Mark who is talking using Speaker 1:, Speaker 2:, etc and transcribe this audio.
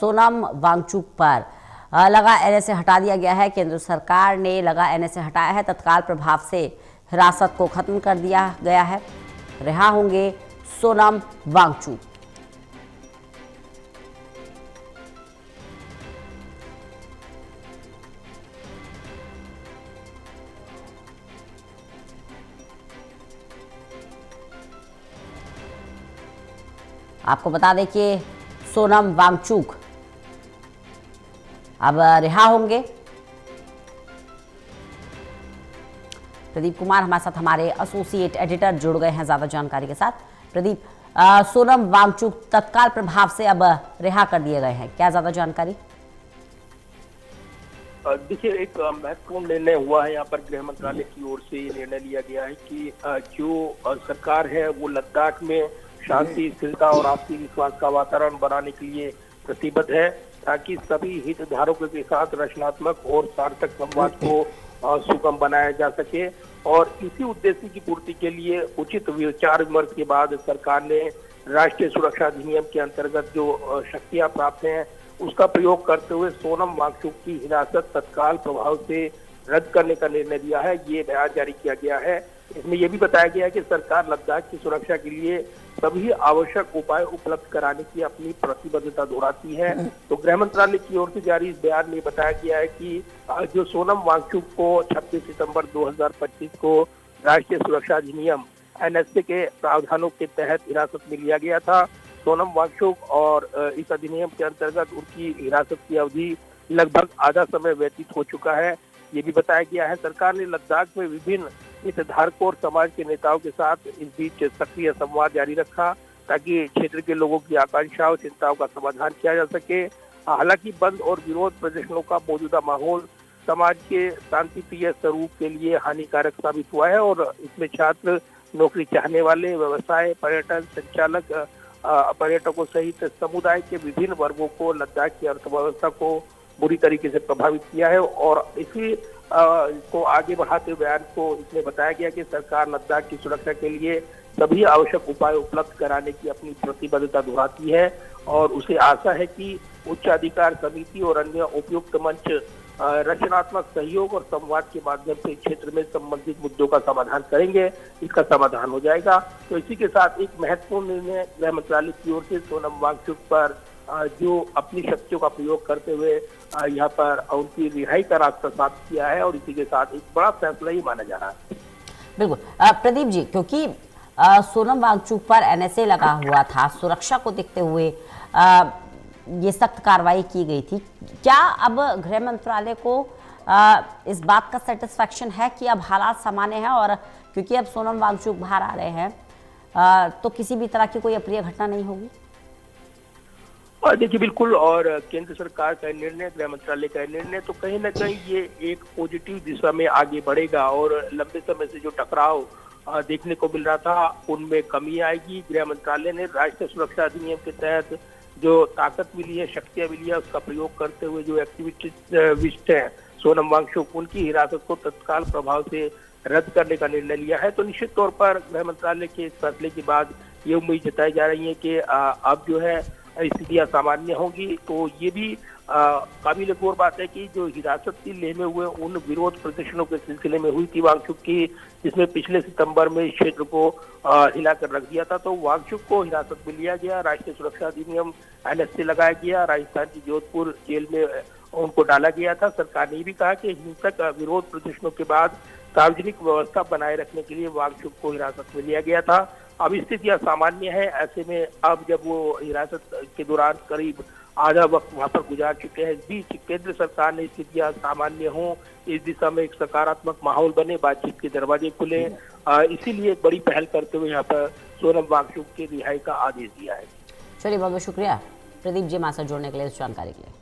Speaker 1: सोनम वांगचुक पर लगा एनएसए हटा दिया गया है। केंद्र सरकार ने लगा एनएसए हटाया है। तत्काल प्रभाव से हिरासत को खत्म कर दिया गया है। रिहा होंगे सोनम वांगचुक। आपको बता दें कि सोनम वांगचुक अब रिहा होंगे। प्रदीप कुमार हमारे साथ, हमारे एसोसिएट एडिटर जुड़ गए हैं ज्यादा जानकारी के साथ। प्रदीप, सोनम वांगचुक तत्काल प्रभाव से अब रिहा कर दिए गए हैं, क्या ज्यादा जानकारी?
Speaker 2: देखिए, एक महत्वपूर्ण निर्णय हुआ है यहाँ पर। गृह मंत्रालय की ओर से निर्णय लिया गया है कि जो सरकार है वो लद्दाख में शांति, स्थिरता और आपसी विश्वास का वातावरण बनाने के लिए प्रतिबद्ध है, ताकि सभी हितधारकों के साथ रचनात्मक और सार्थक संवाद को सुगम बनाया जा सके। और इसी उद्देश्य की पूर्ति के लिए उचित विचार विमर्श के बाद सरकार ने राष्ट्रीय सुरक्षा अधिनियम के अंतर्गत जो शक्तियां प्राप्त हैं उसका प्रयोग करते हुए सोनम वांगचुक की हिरासत तत्काल प्रभाव से रद्द करने का निर्णय लिया है। ये बयान जारी किया गया है। इसमें यह भी बताया गया है कि सरकार लद्दाख की सुरक्षा के लिए सभी आवश्यक उपाय उपलब्ध कराने की अपनी प्रतिबद्धता दोहराती है। तो गृह मंत्रालय की ओर से जारी इस बयान में बताया गया है कि जो सोनम वांगचुक को 26 सितंबर 2025 को राष्ट्रीय सुरक्षा अधिनियम एनएसए के प्रावधानों के तहत हिरासत में लिया गया था। सोनम वांगचुक और इस अधिनियम के अंतर्गत उनकी हिरासत की अवधि लगभग आधा समय व्यतीत हो चुका है। ये भी बताया गया है सरकार ने लद्दाख में विभिन्न हितधारकों और समाज के नेताओं के साथ इस बीच सक्रिय संवाद जारी रखा, ताकि क्षेत्र के लोगों की आकांक्षाओं चिंताओं का समाधान किया जा सके। हालांकि बंद और विरोध प्रदर्शनों का मौजूदा माहौल समाज के शांतिप्रिय स्वरूप के लिए हानिकारक साबित हुआ है और इसमें छात्र, नौकरी चाहने वाले, व्यवसाय, पर्यटन संचालक, पर्यटकों सहित समुदाय के विभिन्न वर्गों को लद्दाख की अर्थव्यवस्था को बुरी तरीके से प्रभावित किया है। और इसी को आगे बढ़ाते हुए बयान को इसमें बताया गया कि सरकार लद्दाख की सुरक्षा के लिए सभी आवश्यक उपाय उपलब्ध कराने की अपनी प्रतिबद्धता दोहराती है और उसे आशा है कि उच्चाधिकार समिति और अन्य उपयुक्त मंच रचनात्मक सहयोग और संवाद के माध्यम से क्षेत्र में संबंधित मुद्दों का समाधान करेंगे। इसका समाधान हो जाएगा। तो इसी के साथ एक महत्वपूर्ण निर्णय गृह मंत्रालय की ओर से सोनम वांगचुक पर जो अपनी शक्तियों का प्रयोग करते हुए यहाँ पर उनकी रिहाई का रास्ता साफ किया है और इसी के साथ एक बड़ा फैसला ही माना जा रहा है।
Speaker 1: बिल्कुल प्रदीप जी, क्योंकि सोनम वांगचुक पर एनएसए लगा हुआ था, सुरक्षा को देखते हुए ये सख्त कार्रवाई की गई थी। क्या अब गृह मंत्रालय को इस बात का सेटिस्फेक्शन है कि अब हालात सामान्य हैं और क्योंकि अब सोनम वांगचुक बाहर आ रहे हैं तो किसी भी तरह की कोई अप्रिय घटना नहीं होगी?
Speaker 2: और देखिए, बिल्कुल, और केंद्र सरकार का निर्णय, गृह मंत्रालय का निर्णय तो कहीं ना कहीं ये एक पॉजिटिव दिशा में आगे बढ़ेगा और लंबे समय से जो टकराव देखने को मिल रहा था उनमें कमी आएगी। गृह मंत्रालय ने राष्ट्रीय सुरक्षा अधिनियम के तहत जो ताकत मिली है, शक्तियां मिली है, उसका प्रयोग करते हुए जो एक्टिविस्ट है सोनम वांगचुक, उनकी हिरासत को तत्काल प्रभाव से रद्द करने का निर्णय लिया है। तो निश्चित तौर पर गृह मंत्रालय के इस फैसले के बाद ये उम्मीद जताई जा रही है कि अब जो है स्थितियां सामान्य होंगी। तो ये भी काबिल गौर बात है कि जो हिरासत की लेह में हुए उन विरोध प्रदर्शनों के सिलसिले में हुई थी वांगचुक की, जिसमें पिछले सितंबर में इस क्षेत्र को हिलाकर रख दिया था, तो वांगचुक को हिरासत में लिया गया, राष्ट्रीय सुरक्षा अधिनियम एनएसए लगाया गया, राजस्थान की जोधपुर जेल में उनको डाला गया था। सरकार ने भी कहा कि हिंसक विरोध प्रदर्शनों के बाद सार्वजनिक व्यवस्था बनाए रखने के लिए वांगचुक को हिरासत में लिया गया था। अब स्थितियां सामान्य है। ऐसे में अब जब वो हिरासत के दौरान करीब आधा वक्त वहां पर गुजार चुके हैं, इस बीच केंद्र सरकार ने स्थितियां सामान्य हों, इस दिशा में एक सकारात्मक माहौल बने, बातचीत के दरवाजे खुले, इसीलिए एक बड़ी पहल करते हुए यहाँ पर सोनम वांगचुक की रिहाई का आदेश दिया है।
Speaker 1: चलिए, बहुत बहुत शुक्रिया प्रदीप जी हमारे साथ जुड़ने के लिए, इस जानकारी के लिए।